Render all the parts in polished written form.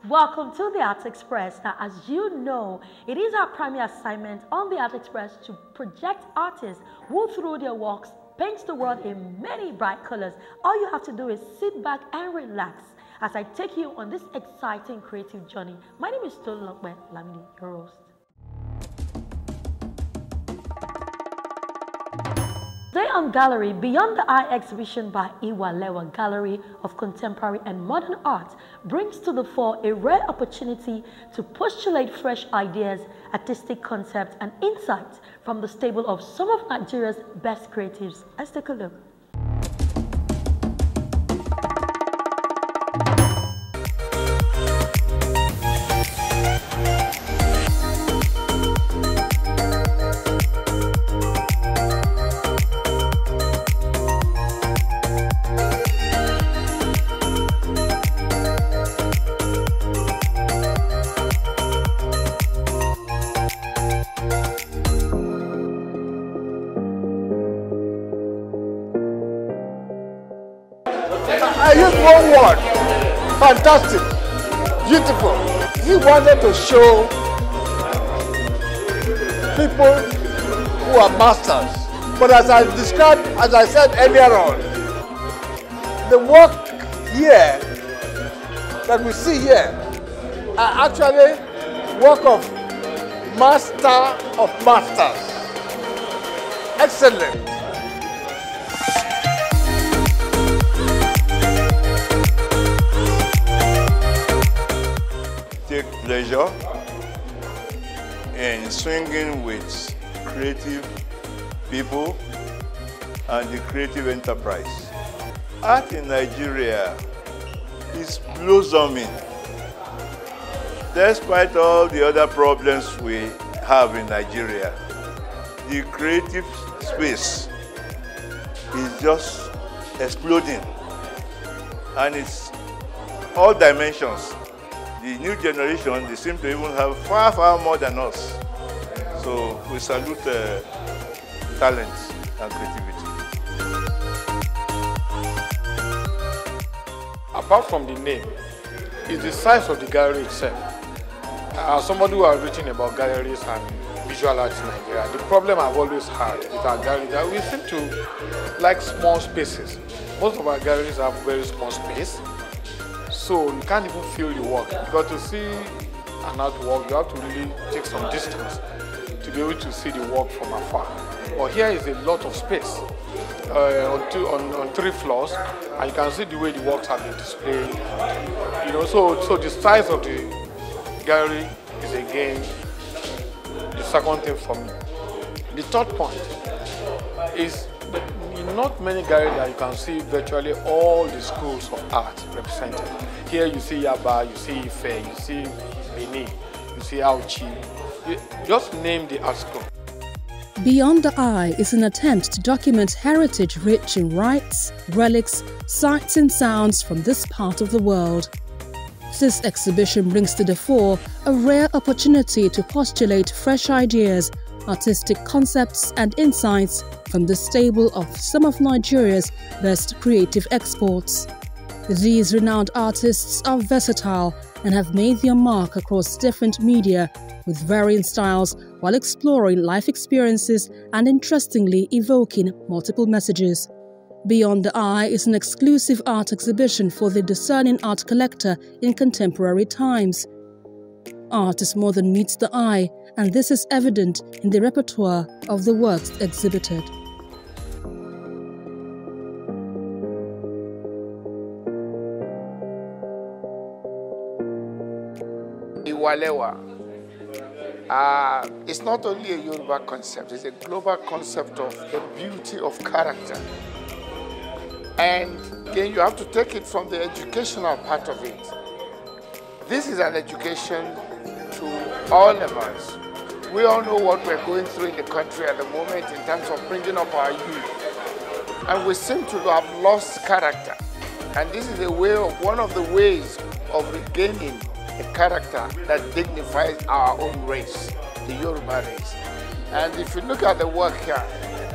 Welcome to the Art Express. Now, as you know, it is our primary assignment on the Art Express to project artists who, through their works, paint the world in many bright colors. All you have to do is sit back and relax as I take you on this exciting creative journey. My name is Tolulokpe Lamidi, your host. Today on Gallery, Beyond the Eye exhibition by Iwalewa Gallery of Contemporary and Modern Art brings to the fore a rare opportunity to postulate fresh ideas, artistic concepts, and insights from the stable of some of Nigeria's best creatives. Let's take a look. I use one word: fantastic, beautiful. He wanted to show people who are masters. But as I described, as I said earlier on, the work here that we see here are actually work of master of masters. Excellent. Take pleasure in swinging with creative people and the creative enterprise. Art in Nigeria is blossoming. Despite all the other problems we have in Nigeria, the creative space is just exploding, and it's all dimensions. The new generation, they seem to even have far, far more than us. So we salute talent and creativity. Apart from the name, it's the size of the gallery itself. As somebody who has written about galleries and visual arts in Nigeria, the problem I've always had with our galleries that we seem to like small spaces. Most of our galleries have very small space. So you can't even feel the work. Because to see an artwork, you have to really take some distance to be able to see the work from afar. But here is a lot of space on 3 floors, and you can see the way the works have been displayed. You know, so the size of the gallery is again the second thing for me. The third point is not many galleries that you can see virtually all the schools of art represented. Here you see Yaba, you see Ife, you see Benin, you see Auchi. Just name the art school. Beyond the Eye is an attempt to document heritage rich in rites, relics, sights and sounds from this part of the world. This exhibition brings to the fore a rare opportunity to postulate fresh ideas, artistic concepts and insights from the stable of some of Nigeria's best creative exports. These renowned artists are versatile and have made their mark across different media with varying styles while exploring life experiences and interestingly evoking multiple messages. Beyond the Eye is an exclusive art exhibition for the discerning art collector in contemporary times. Art is more than meets the eye, and this is evident in the repertoire of the works exhibited. Iwalewa. It's not only a Yoruba concept, it's a global concept of the beauty of character. And again, you have to take it from the educational part of it. This is an education to all of us. We all know what we're going through in the country at the moment in terms of bringing up our youth. And we seem to have lost character. And this is one of the ways of regaining a character that dignifies our own race, the Yoruba race. And if you look at the work here,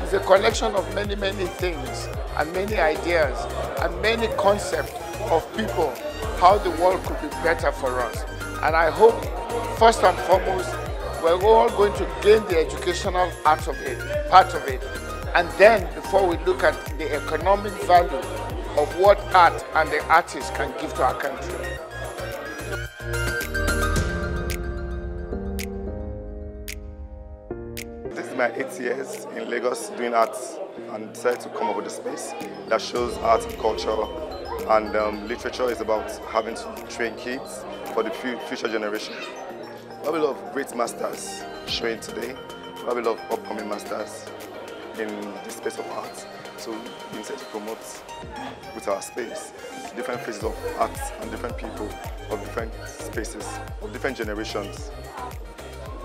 it's a collection of many things and many ideas and many concepts of people how the world could be better for us. And I hope, first and foremost, we're all going to gain the educational part of it. And then, before we look at the economic value of what art and the artists can give to our country. This is my 8 years in Lagos doing arts, and decided to come up with a space that shows art and culture, and literature is about having to train kids for the future generation. We have a lot of great masters showing today. We have a lot of upcoming masters in the space of art. So we intend to promote with our space different phases of art and different people of different spaces, of different generations.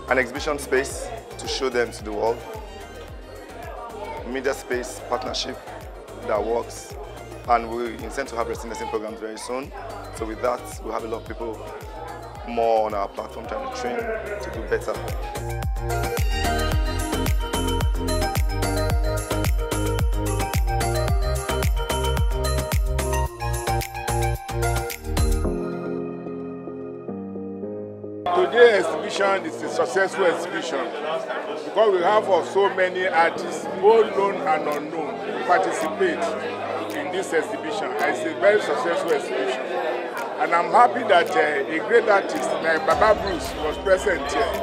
An exhibition space to show them to the world. Media space partnership that works. And we intend to have residency programs very soon. So with that, we'll have a lot of people more on our platform trying to train to do better. Today's exhibition is a successful exhibition because we have so many artists, both known and unknown, who participate in this exhibition. And it's a very successful exhibition. And I'm happy that a great artist like Baba Bruce was present here.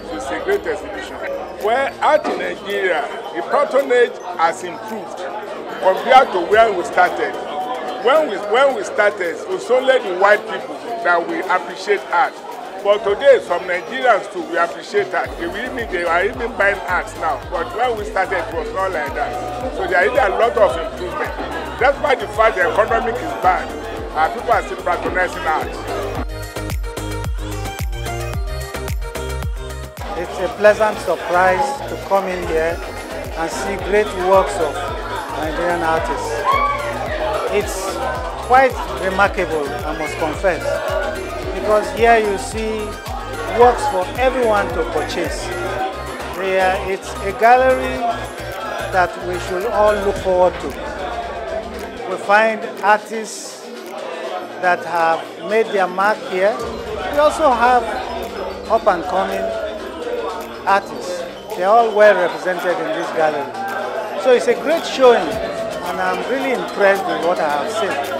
So it's a great exhibition. Where art in Nigeria, the patronage has improved compared to where we started. When we started, it was only the white people that we appreciate art. But today, some Nigerians too, we appreciate that. They are even buying arts now. But when we started, it was not like that. So there is a lot of improvement. That's why the fact the economic is bad. People are still patronizing art. It's a pleasant surprise to come in here and see great works of Nigerian artists. It's quite remarkable, I must confess. Because here you see works for everyone to purchase. It's a gallery that we should all look forward to. We find artists that have made their mark here. We also have up-and-coming artists. They're all well represented in this gallery. So it's a great showing, and I'm really impressed with what I have seen.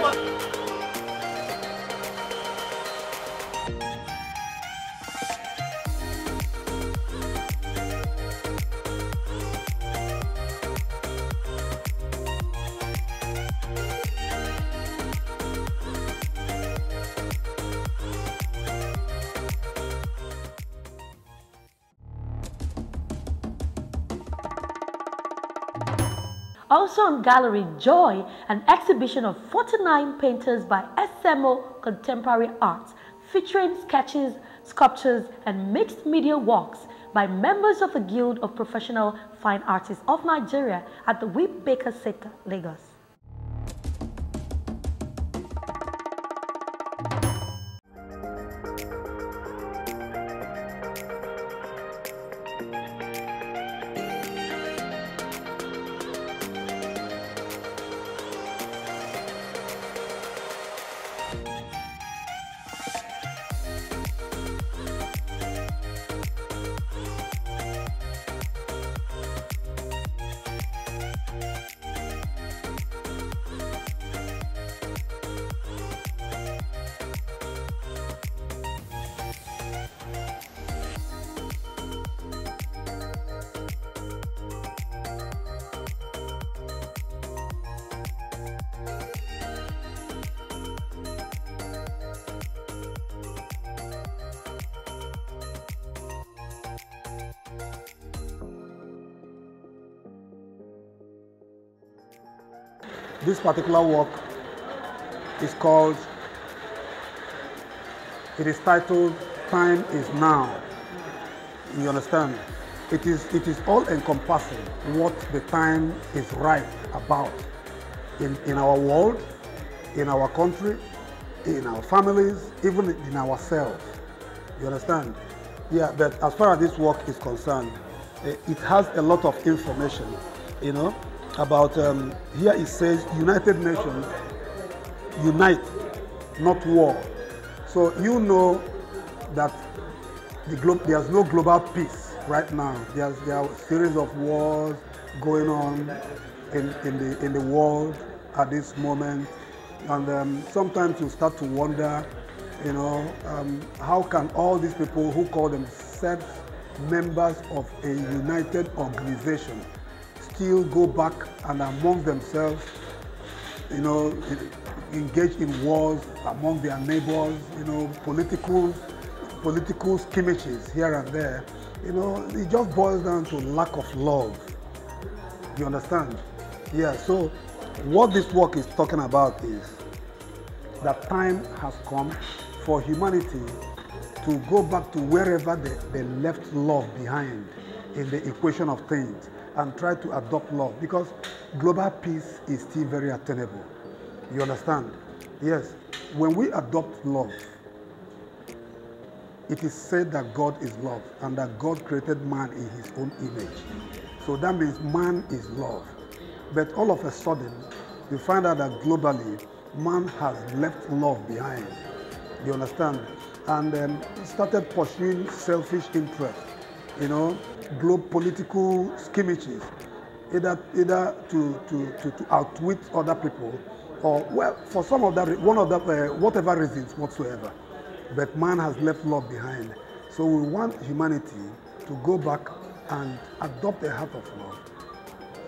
Also on Gallery Joy, an exhibition of 49 painters by SMO Contemporary Art, featuring sketches, sculptures, and mixed media works by members of the Guild of Professional Fine Artists of Nigeria at the Whip Baker Sector, Lagos. This particular work is titled Time is Now. You understand? It is all encompassing what the time is right about in our world, in our country, in our families, even in ourselves. You understand? Yeah, but as far as this work is concerned, it has a lot of information, you know, about, here it says United Nations unite not war. So you know that there's no global peace right now. There are a series of wars going on in the world at this moment, and sometimes you start to wonder, you know, how can all these people who call themselves members of a united organization still go back and among themselves, you know, engage in wars among their neighbors, you know, political skirmishes here and there. You know, it just boils down to lack of love. You understand? Yeah, so what this work is talking about is that time has come for humanity to go back to wherever they left love behind in the equation of things and try to adopt love, because global peace is still very attainable. You understand? Yes, when we adopt love, it is said that God is love and that God created man in his own image. So that means man is love. But all of a sudden, you find out that globally, man has left love behind. You understand? And started pursuing selfish interests, you know, political skirmishes, either to outwit other people, or, well, for some of that, whatever reasons whatsoever. But man has left love behind. So we want humanity to go back and adopt a heart of love.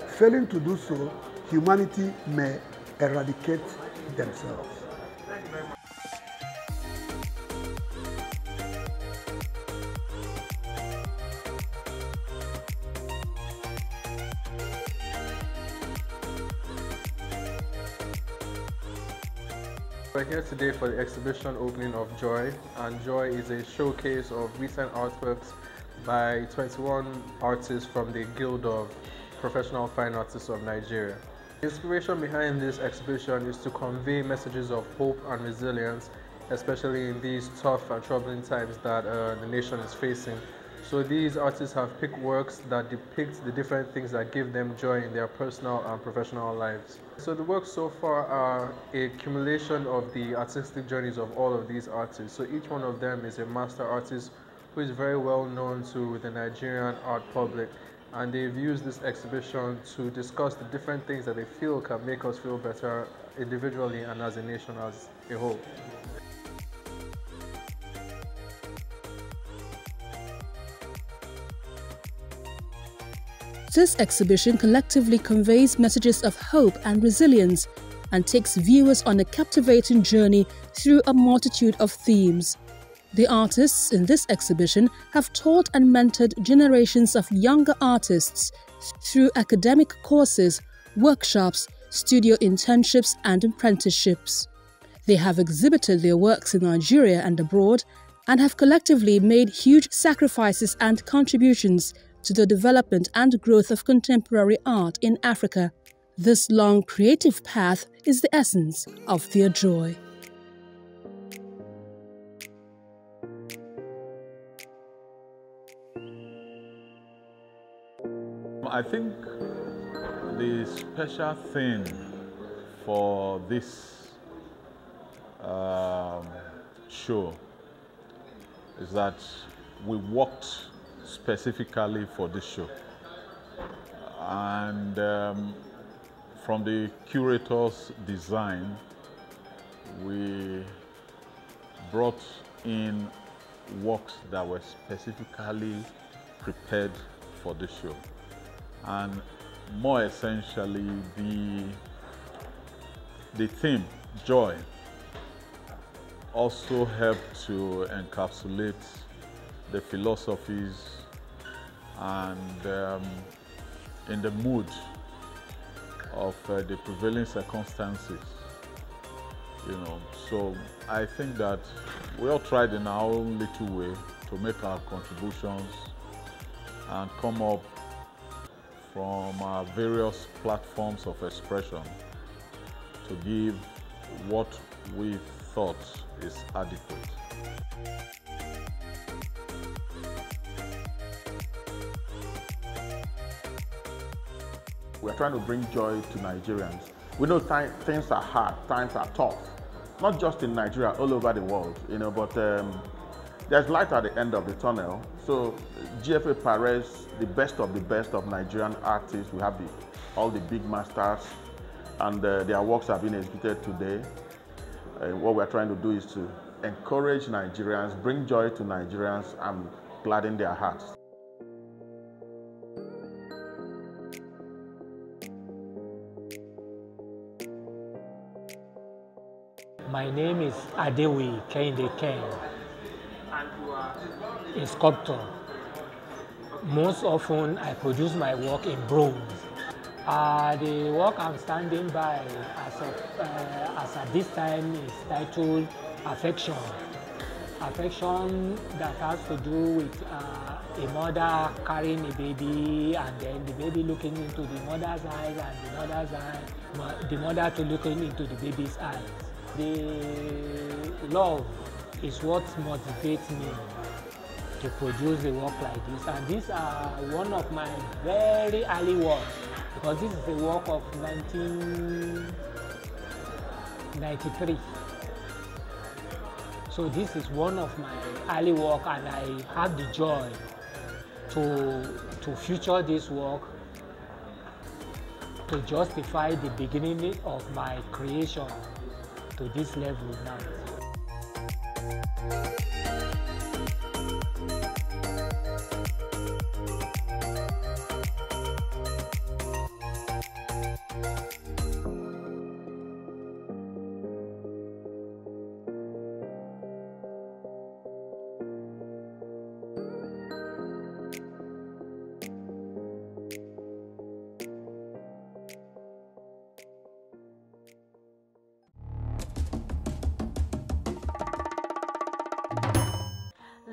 Failing to do so, humanity may eradicate themselves. We're here today for the exhibition opening of Joy, and Joy is a showcase of recent artworks by 21 artists from the Guild of Professional Fine Artists of Nigeria. The inspiration behind this exhibition is to convey messages of hope and resilience, especially in these tough and troubling times that the nation is facing. So these artists have picked works that depict the different things that give them joy in their personal and professional lives. So the works so far are a accumulation of the artistic journeys of all of these artists. So each one of them is a master artist who is very well known to the Nigerian art public, and they've used this exhibition to discuss the different things that they feel can make us feel better individually and as a nation as a whole. This exhibition collectively conveys messages of hope and resilience and takes viewers on a captivating journey through a multitude of themes. The artists in this exhibition have taught and mentored generations of younger artists through academic courses, workshops, studio internships and apprenticeships. They have exhibited their works in Nigeria and abroad and have collectively made huge sacrifices and contributions to the development and growth of contemporary art in Africa. This long creative path is the essence of their joy. I think the special thing for this show is that we worked specifically for this show, and from the curator's design, we brought in works that were specifically prepared for this show, and more essentially the theme joy also helped to encapsulate the philosophies and in the mood of the prevailing circumstances, you know. So I think that we all tried in our own little way to make our contributions and come up from our various platforms of expression to give what we thought is adequate. We're trying to bring joy to Nigerians. We know things are hard, times are tough, not just in Nigeria, all over the world, you know, but there's light at the end of the tunnel. So GFA parades the best of Nigerian artists. We have all the big masters, and their works have been exhibited today. What we're trying to do is to encourage Nigerians, bring joy to Nigerians, and gladden their hearts. My name is Adewi Kehinde Ken. A sculptor. Most often I produce my work in bronze. The work I'm standing by as at this time is titled Affection. Affection that has to do with a mother carrying a baby, and then the baby looking into the mother's eyes, and the mother to looking into the baby's eyes. The love is what motivates me to produce a work like this, and these are one of my very early works, because this is a work of 1993. So this is one of my early work, and I have the joy to feature this work to justify the beginning of my creation to this level now.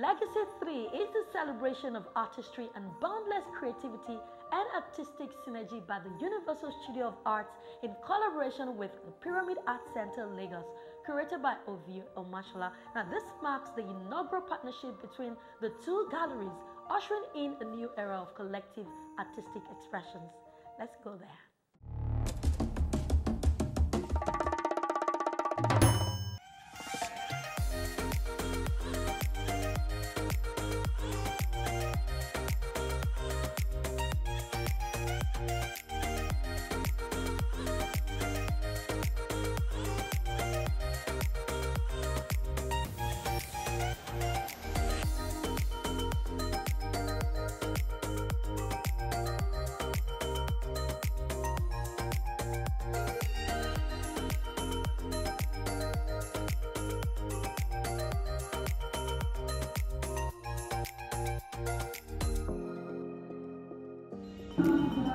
Legacy 3 is the celebration of artistry and boundless creativity and artistic synergy by the Universal Studio of Arts in collaboration with the Pyramid Art Center, Lagos, curated by Ovio Omashola. Now, this marks the inaugural partnership between the two galleries, ushering in a new era of collective artistic expressions. Let's go there.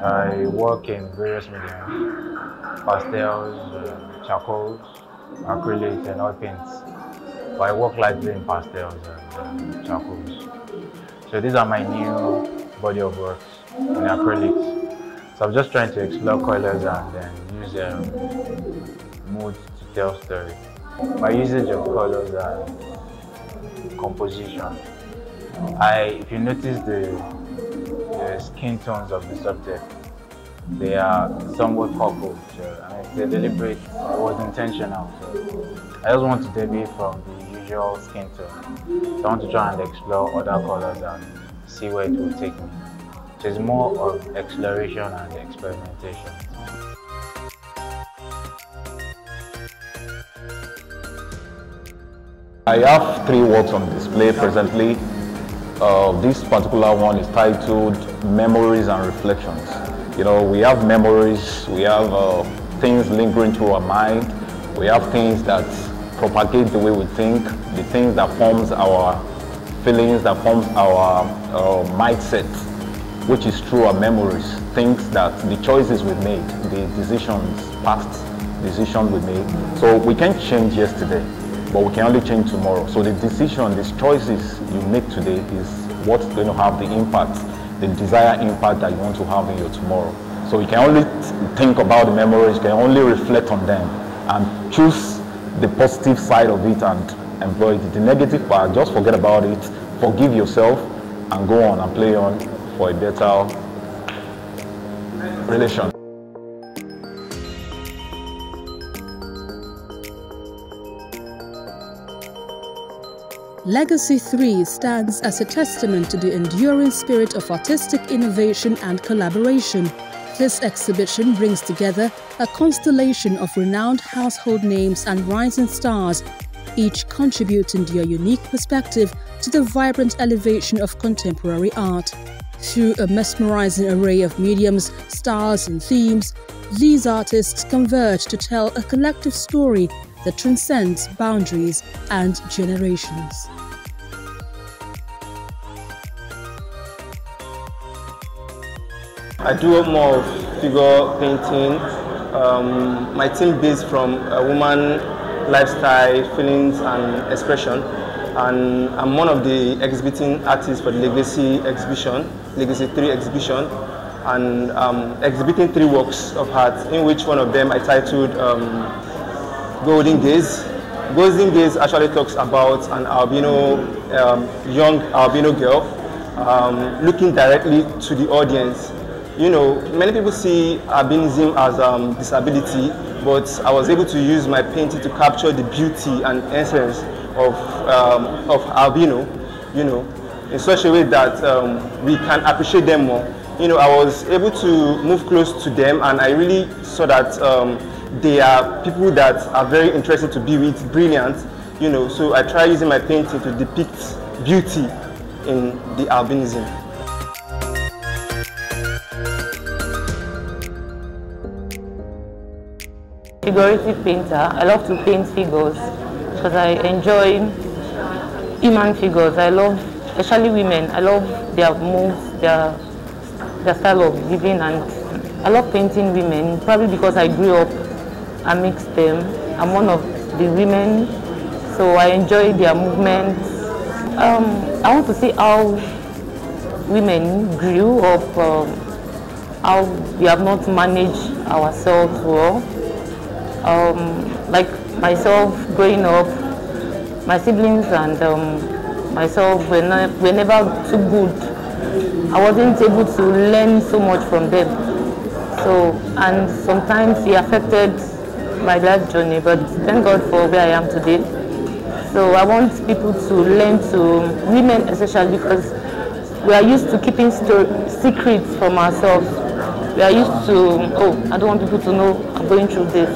I work in various mediums, pastels, charcoals, acrylics, and oil paints. But I work largely in pastels and charcoals. So these are my new body of works in acrylics. So I'm just trying to explore colors and then use moods to tell story. My usage of colors and composition. If you notice the skin tones of the subject, they are somewhat purple. So it's deliberate. It was intentional. So I just want to deviate from the usual skin tone. So I want to try and explore other colors and see where it will take me. So it's more of exploration and experimentation. I have 3 works on display presently. This particular one is titled Memories and Reflections. You know, we have memories, we have things lingering through our mind, we have things that propagate the way we think, the things that forms our feelings, that forms our mindset, which is through our memories, things that the choices we made, the decisions, past decisions we made. So we can't change yesterday, but we can only change tomorrow. So the decision, these choices you make today is what's going to have the impact, the desired impact that you want to have in your tomorrow. So you can only think about the memories, you can only reflect on them and choose the positive side of it and employ it. The negative part, just forget about it, forgive yourself and go on and play on for a better relation. Legacy 3 stands as a testament to the enduring spirit of artistic innovation and collaboration. This exhibition brings together a constellation of renowned household names and rising stars, each contributing their unique perspective to the vibrant elevation of contemporary art. Through a mesmerizing array of mediums, styles and themes, these artists converge to tell a collective story that transcends boundaries and generations. I do more of figure painting. My team based from woman lifestyle, feelings and expression. And I'm one of the exhibiting artists for the Legacy exhibition, Legacy 3 exhibition. And exhibiting 3 works of art, in which one of them I titled Golden Gaze. Golden Gaze actually talks about an albino, young albino girl looking directly to the audience. You know, many people see albinism as disability, but I was able to use my painting to capture the beauty and essence of albino, you know, in such a way that we can appreciate them more. You know, I was able to move close to them, and I really saw that they are people that are very interesting to be with, brilliant, you know, so I try using my painting to depict beauty in the albinism. Figurative painter. I love to paint figures because I enjoy human figures. I love, especially women, I love their moves, their style of living, and I love painting women, probably because I grew up amidst them. I'm one of the women, so I enjoy their movements. I want to see how women grew up, how we have not managed ourselves well. Like myself growing up, my siblings and myself were never too good. I wasn't able to learn so much from them. So, and sometimes it affected my life journey, but thank God for where I am today. So I want people to learn to, women especially, because we are used to keeping secrets from ourselves. We are used to, oh, I don't want people to know I'm going through this.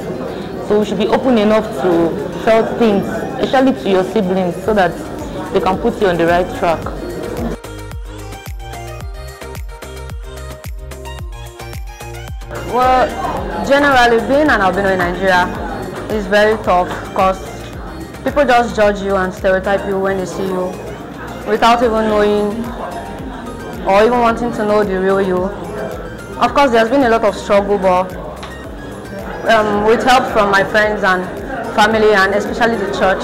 So we should be open enough to tell things, especially to your siblings, so that they can put you on the right track. Well, generally being an albino in Nigeria is very tough because people just judge you and stereotype you when they see you without even knowing or even wanting to know the real you. Of course, there's been a lot of struggle, but with help from my friends and family and especially the church,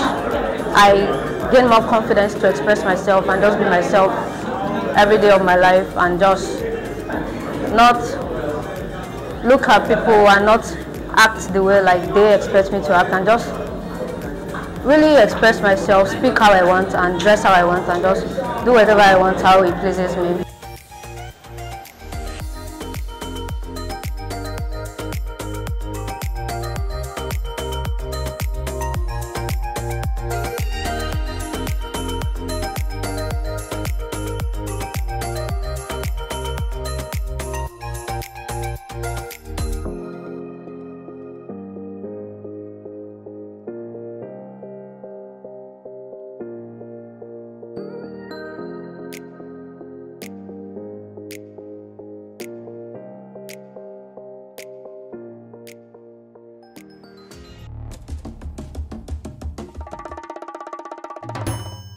I gain more confidence to express myself and just be myself every day of my life and just not look at people and not act the way like they expect me to act, and just really express myself, speak how I want and dress how I want and just do whatever I want, how it pleases me.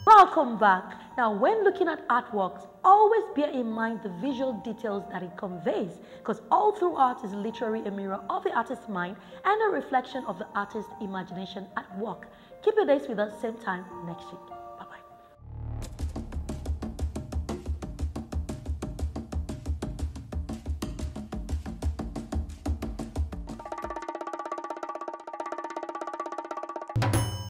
Welcome back. Now, when looking at artworks, always bear in mind the visual details that it conveys, because all through art is literally a mirror of the artist's mind and a reflection of the artist's imagination at work. Keep your days with us same time next week.